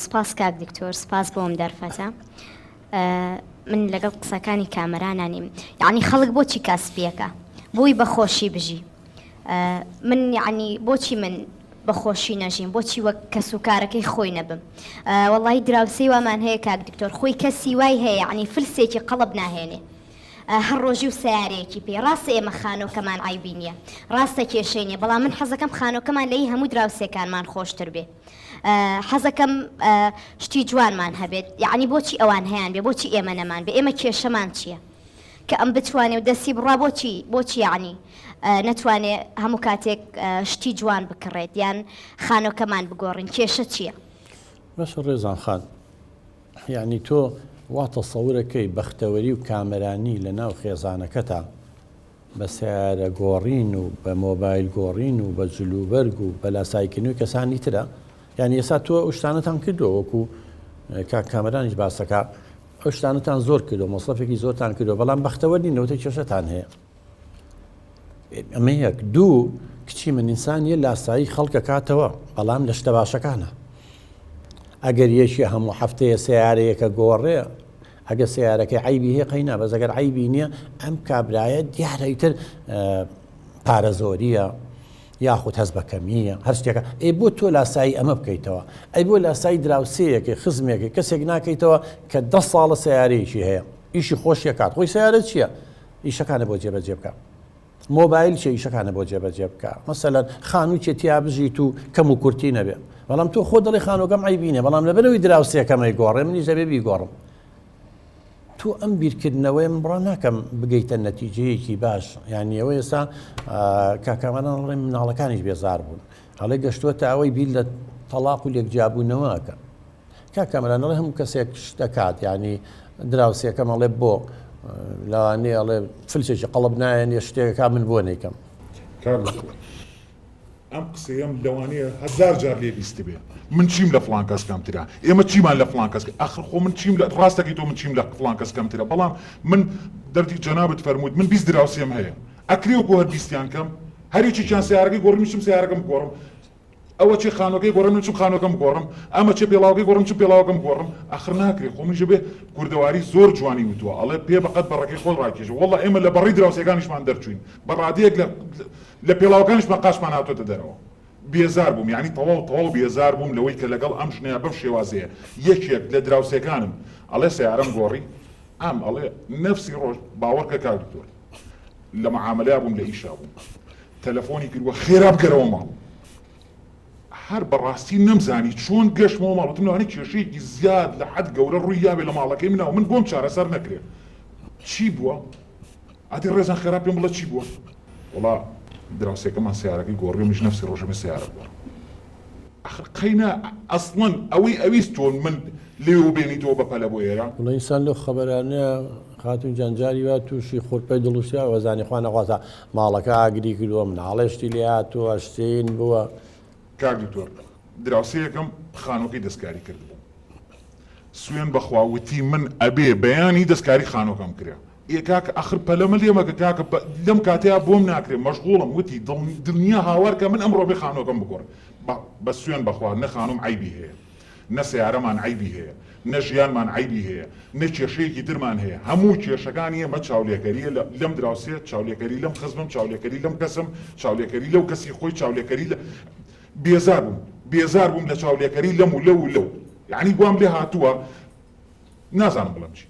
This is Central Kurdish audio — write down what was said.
سپاس کاک دکتۆر، سپاس بۆم دەرفەتە. من لەگەڵ قسەکانی کامەرانانیم، یعنی خەڵک بۆچی کاسپیەکە بۆی بەخۆشی بژی. من یعنی بۆچی من بەخۆشی نەژیم، بۆچی وەک کەس و کارەکەی خۆی نەبم. وەڵی دراوسەی وامان هەیە کاک دکتۆر، خۆی کەسی وای هەیە یعنی فلسێکی قەڵب ناهێنێ، هەر ڕۆژی و سیارەیەکی پێ. ڕاستە ئێمە خانۆکەمان عیبی نییە، ڕاستە کێشەی نیە، بەڵام من حەزەکەم خانۆکەمان لەی هەموو دراوسێکانمان خۆشتر بێ. حەزەکەم شتی جوانمان هەبێت، یعنی بۆچی ئەوان هەیان بێ، بۆچی ئێمە نەمان بێ، ئێمە کێشەمان چییە کە ئەم بتوانێ و دەستی بڕا، بۆچی یعنی نەتوانێ هەموو کاتێک شتی جوان بکڕێت یان خانۆکەمان بگۆڕین، کێشە چییە؟ بەش ڕێزان خان، یعنی تۆ وا تەسەورەکەی بەختەوەری و کامەرانی لە ناو خێزانەکەتە بە سیارە گۆڕین و بە مۆبایل گۆڕین و بە جلوبەرگ و بە لاسایکردنەوەی کەسانی ترە. یعنی ئێستا تۆ ئەو شتانەتان کردووە، وەکو کاک کامەرانیش باسەکە، ئەو شتانەتان زۆر کردو، مەسڵەفێکی زۆرتان کردو، بەڵام بەختەوەر نینەوەی کێشەتان هەیە. ئەمە یەک. دوو، کچی من ئینسان یە لاسایی خەڵکە کاتەوە، بەڵام لە شتە باشەکانە. ئەگەر یەشی هەموو هەفتەیە سیارەیەکە گۆڕێ، ئەگە سیارەکەی عیبی هەیە قەینا، بەس ئەگەر عیبی نییە ئەم کابرایە دیارە ئیتر پارە زۆریە یاخود هەست بە کەمیە هەر شتێکە. ئەی بۆ تۆ لاسایی ئەمە بکەیتەوە، ئەی بۆ لاسایی دراوسەیەکی خزمێکی کەسێک ناکەیتەوە کە 10 ساڵە سیارەیەکی هەیە، ئیشی خۆشیە کات، خۆی سیارە چییە؟ ئیشەکانە بۆ جێبەجێ بکە. مۆبایل چێ ئیشەکانە بۆ جێبەجێ بکە. مەسەلەن خانوویێ تیا بژیت و کەم و کورتی نەبێ، بەڵام تۆ خۆ دڵی خانۆکەم عیبینە، بەڵام لەبەرەوەی دراوسەکەمەی گۆڕێ منیش دەبێ بیگۆڕم. تو ئەم بیرکردنەوەی من بڕا ناکەم بگەیتە نەتیجەیەکی باش. یعنی ئەوە ئێستا کاکەمانان ڕێ مناڵەکانیش بێزار بوون، هەڵێ گەشتووەتە ئەوەی بیر لە تەلاق و لێکجیابوونەوەکە. کاکەمەرانەڵێ هەموو کەسێک شتەکات، یعنی دراوسێکەم ئەڵێ بۆ لەوانەیە ئەڵێ فلسێکی قەڵب نایەن شتێکەکە من بۆ نەیکەم. ئەم قسەیەم لەوانەیە 1000 جار لێ بیستی بێ. من چیم لە فڵان کەس کەمترە، ئێمە چیمان لە فڵان کەس، ئاخر خۆ من چیم لە ڕاستەکەی تۆ من چیم لە فڵان کەس کەمترە، بەڵام من دەردی جەنابەت فەرمووت من 20 دراوسێم هەیە، ئەکرێ بۆ هەر 20یان کەم، هەرێکیان سیارەکەی گۆڕم چم سیارەکەم گۆڕم، ئەوە چێ خانۆکەی گۆڕم چم خانۆکەم گۆڕم، ئەمە چێ پێڵاوەکەی گۆڕم چم پێڵاوەکەم گۆڕم. ئاخر ناکرێ. خۆ منیش بێ کوردەواری زۆر جوانی وتووە، ئەڵێ پێ بەقەت بەڕێکەی خۆی ڕاکێژە. وەڵڵا ئێمە لە بەڕی دراوسەکانیشمان دەرچوین، بەڕادەیەک لە پێڵاوەکانیشمان قاشمان هاتوۆتە دەرەوە. بێزار بووم، یعنی تەواو بێزار بووم لەوەی کە لەگەڵ ئەم ژنەیە بەم شێوازەیە. یەکێک لە دراوسەکانم ئەڵێ سیارەم گۆڕی، ئەم ئەڵێ نەفسی ڕۆژ باوەڕکە کاک دکتۆر لە مەعامەلەیە بووم، لە ئیشا بووم، تەلەفۆنی کردووە خێرا بگەرەوە ماڵ. هەر بەڕاستی نەمزانی چۆن گەشتمەوە ماڵ، وتم لەوانەیە کێشەیەکی زیاد لە حەد گەورە ڕووی یابێ لە ماڵەکەی منەوە، من بۆم چارەسەر نەکرێ. چی بووە؟ ئادی ڕێزان خێرا پێم بڵێ چی بووە؟ وڵا دراوسێکەمان سیارەکەی گۆڕی، منیش نەفسی ڕۆژەمە سیارە گۆڕ. ئاخر قەینا ئەسڵەن ئەوەی ئەویست تۆ من لێو بێنیتەوە بەپەلە بۆ ئێرە. وڵا ئینسان لەو خەبەرانەیە خاتون جانجاری وا تووشی خۆرپەی دڵوسیا وەزانی خوا نەخوازە ماڵەکە ئاگری کردووە، مناڵێشتی لێ هاتووە، شتین بووە. کاک دکتۆر دراوسەیەکەم خانۆکەی دەستکاری کردبوو، سوێن بەخوا وتی من ئەبێ بەیانی دەستکاری خانۆکەم کرێ. کاکە ئەخر پەلەمە لێمەکە کاکە لەم کاتەیە بۆم ناکرێ، مەشغوڵم. وتی دڵنیا هاوارکە من ئەمڕۆ بێ خانۆکەم بگۆڕ. بە سوێن بەخوا نە خانوم عیبی هەیە، نە سیارەمان عیبی هەیە، نە ژیانمان عیبی هەیە، نە کێشەیەکی ترمان هەیە. هەموو کێشەکانی ئێمە چاولێکەریە لەم دراوسێ، چاولێکەری لەم خزمم، چاولێکەری لەم کەسم، چاولێکەری لەو کەسی خۆی، چاولێکەری بێزار بووم لە چاولێکەری لەم و لەو. یعنی گوام لێ هاتووە نازانم بڵم چی.